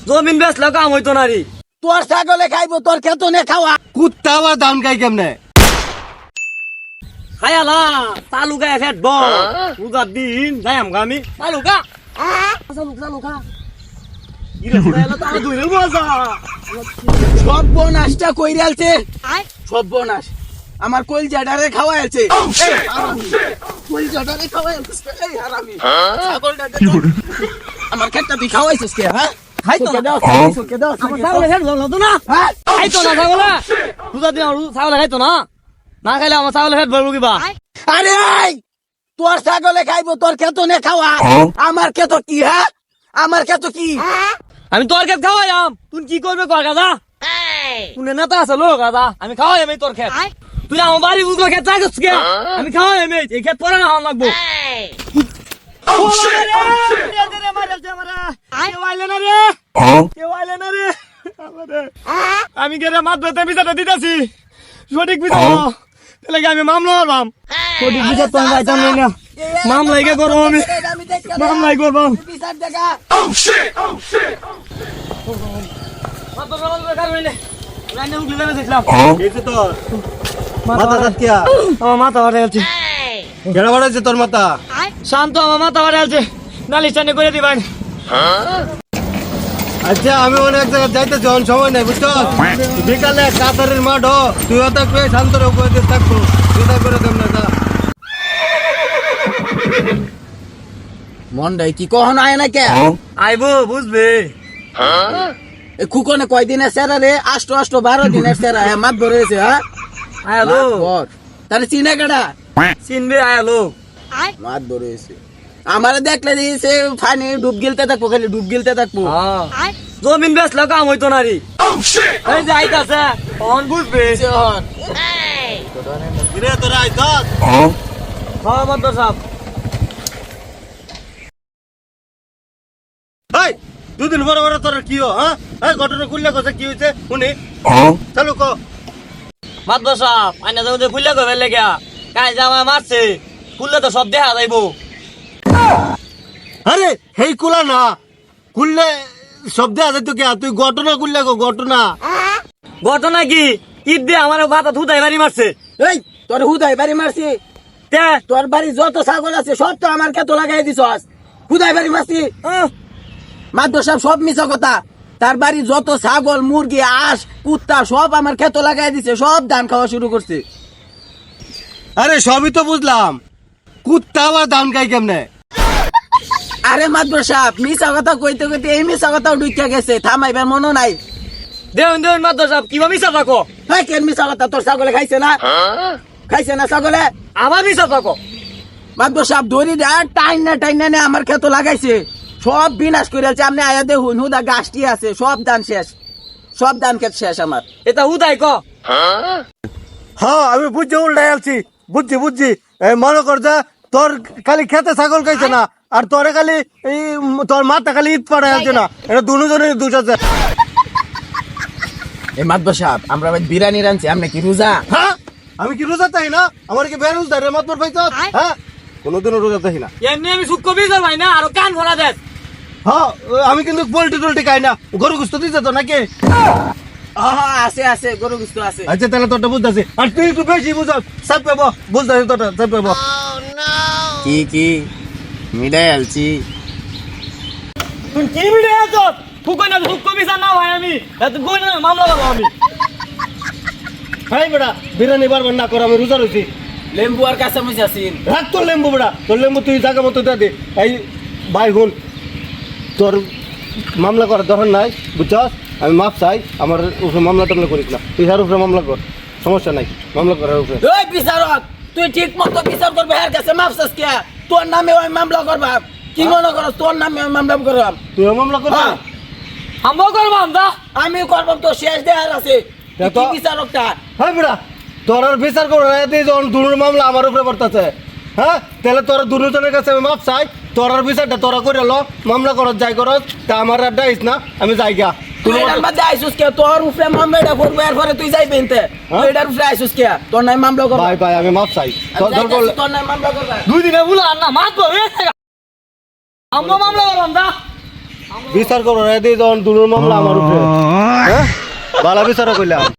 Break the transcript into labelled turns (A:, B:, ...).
A: জমিন বেচলে কাম হইতো না রে।
B: তোর ছাগলে খাইবো তোর খেতো নে খাওয়া।
C: কুত্তা আবার ধান খাই কেমনে?
A: খায়ালা চালু গায়ে ফেটব পূজার দিন যাই আমি চালু খা চালু খা
B: সর্বনাশটা কইরালছে, সর্বনাশ আমার কলজাটারে খাওয়াইছে, কলজাটারে খাওয়াইছে এই হারামি ছাগলটা দে তো। আমার খেতটা তুই খাওয়াইছিস কে? হ্যাঁ
A: খাইতো না আমার ছাগলে ফেট বলতো না খাইতো না ছাগলে পূজার দিন ছাগলে খাইতো না না খাইলে আমার ছাগলে ফেট বলবো কিবা।
B: আরে তোর ছাগলে খাইবো তোর খেতো নে খাওয়া, আমার খেতো কি? হ্যাঁ আমার খেতো কি?
A: আমি তোর খেত খাওয়াইম তুই কি করবে কর গাদা কোনে নেতা আছে লোক গাদা আমি খাওয়াইম এই তোর খেত তুই আমার বাড়ি বুঝলো খেত চাইছিস কে আমি খাওয়াইম এই খেত পরে না হওয়া লাগবো আমি গেলে মাত্র বিচারটা দিতেছি সঠিক বিচার তাহলে আমি মামলা করবাম সঠিক বিচার তো আমি পাইতাম না মামলাই কে করবো আমি মামলাই করবো
B: বিচার দেখা।
C: মাথা কাটিয়া
A: আমার মাথা বাড়ে আছে
C: কেডা বাড়াইছে তোর মাথা?
A: শান্ত আমার মাথা বাড়ে আছে নালিশ টানি করে দিবেন।
C: আচ্ছা আমি অনেক জায়গায় যাইতে যখন সময় নাই বুঝছো, বিকালে কাতারের মাঠ তুইও থাকবে শান্তর উপরে থাকবো তুই করে দেব না যা।
B: মন্ডাই কি কখন আয় না কে?
A: আইবো বুঝবে
B: খুকনে কয়দিনের সেরা রে? ৮ দিনের সেরা মাত ভরেছে। হ্যাঁ
A: আয়ালো
B: তাহলে চিনে কেডা?
A: চিনবে আয়ালো
B: মাত ভরেছে আমার দেখলে দিয়েছে ফানি ডুব গিলতে থাকবো, খালি ডুব গিলতে থাকবো।
A: জমিন বেচলে কাম হইতো না রে এই যে আইতাছে তখন বুঝবে।
C: তোরা আইতাস
A: হ্যাঁ মাত্র সাহেব
C: এই দুদিন বড় বড় তোর কি হ্যাঁ এই ঘটনা খুললে কথা কি হয়েছে শুনি চালু ক।
A: মাত্র সাহেব আইনা যাবো খুললে কবে লেগা কাজ জামা মারছে খুললে তো সব দেখা যাইবো।
C: আরে হেই কুলা না খুললে শব্দ আছে তো কে? তুই ঘটনা খুললে গো ঘটনা।
A: ঘটনা কি ঈদ দিয়ে আমার মাথা ধুতাই বাড়ি মারছে।
B: এই তোর হুদাই বাড়ি মারছি,
A: তে
B: তোর বাড়ি যত ছাগল আছে সব তো আমার খেতো লাগাই দিছ। হুদাই বাড়ি মারছি মাদ্র সাহেব সব মিছা কথা। তার বাড়ি যত ছাগল মুরগি আঁশ কুত্তা সব আমার খেতো লাগাই দিছে, সব ধান খাওয়া শুরু করছে।
C: আরে সবই তো বুঝলাম, কুত্তা আবার ধান খাই কেমনে?
B: আরে মাদ্র সাহেব মিছা কথা কইতে কইতে এই মিছা কথা ঢুকিয়া গেছে, থামাইবার মনে নাই।
A: দেউন দেউন মাত্র সাহেব কিবা মিশা থাকো
B: হ্যাঁ কেন মিছা কথা? তোর ছাগলে খাইছে না? খাইছে না ছাগলে?
A: আমার মিশা থাকো
B: মাদ্র সাহেব ধরি টাইনা নে আমার খেতো লাগাইছে, সব বিনাশ করে আছে। আপনি আয়া দেখুন হুদা গাছটি আছে, সব ধান শেষ, সব ধান খেত শেষ আমার।
A: এটা উদাই ক
C: হ্যাঁ আমি বুঝছি উল্টাই আলছি, বুঝছি মনে কর যা তোর খালি খেতে ছাগল খাইছে না আর তোরে খালি এই তোর মাথা খালি ঈদ পাড়াই আছে না, এটা দুজনের দোষ আছে।
B: এই মাদ্র সাহেব আমরা বিরিয়ানি রাঁধছি, আপনি কি রোজা?
C: হ্যাঁ আমি কি রোজা চাই না? আমার কি বেরোজ দেয় রে মাতবর পাইছ? হ্যাঁ কোনোদিনও রোজা চাই না।
A: এমনি আমি সুখ কবি ভাই না আরো কান ভরা দেখ।
C: হ্যাঁ আমি কিন্তু পোল্ট্রি টোল্ট্রি খাই না, গরু গুস্ত দিতে তো নাকি?
B: আছে আছে গরু গুস্ত আছে।
C: আচ্ছা তাহলে তোরটা বুঝতেছি, আর তুই একটু বেশি বুঝ সব পেব বুঝতেছি তোরটা সব পেব।
B: কি মিডাই আলছি
A: তুই কি মিলে আছো ফুকই না সুখ কবি না ভাই আমি এত গোল না মামলা করব আমি।
C: হাই বেড়া বিরিয়ানি বারবার না কর, আমি রোজা রয়েছি।
B: লেম্বু আর কাঁচা মরিচ আছে।
C: রাখ তোর লেম্বু বেড়া, তোর লেম্বু তুই জায়গা মতো দে। এই ভাই হুন তোর মামলা করার দরকার নাই বুঝছস, আমি মাপ চাই, আমার উপরে মামলা টামলা করিস না, তুই তার উপরে মামলা কর, সমস্যা নাই মামলা করার উপরে।
B: ওই বিচারক তুই ঠিক মতো বিচার করবে, এর কাছে মাপসাস কে? তোর নামে ওই মামলা করবা, কি মনে করস তোর নামে ওই মামলা করবাম?
C: তুইও মামলা কর।
A: আমও করব আমরা,
B: আমি করবাম, তো শেষ দেয়ার আছে। কি বিচারকটা?
C: হ্যাঁ বেড়া তোর আর বিচার করো যখন দুনুর মামলা আমার উপরে পড়তেছে, হ্যাঁ তাহলে তোরা দুজনের কাছে আমি মাপ চাই, তোর আর বিচারটা তোরা করে লো, মামলা করত যাই করত তা আমার আর ডাইস না, আমি যাই গা।
B: তুই এটার মধ্যে আইসুস কে? তোর উপরে মামলাটা করবো, এরপরে তুই যাইবি এনতে। তুই এটার উপরে আইসুস কে? তোর নাই মামলা করবা?
C: ভাই আমি মাপ চাই,
B: তোর নাই মামলা করবা?
A: দুই দিনে বুলা না মাত বলে আমও মামলা করব আমরা।
C: বিচার করো রে দিয়ে যখন দুলুর মামলা আমার উপরে হ্যাঁ বালা বিচার কইলাম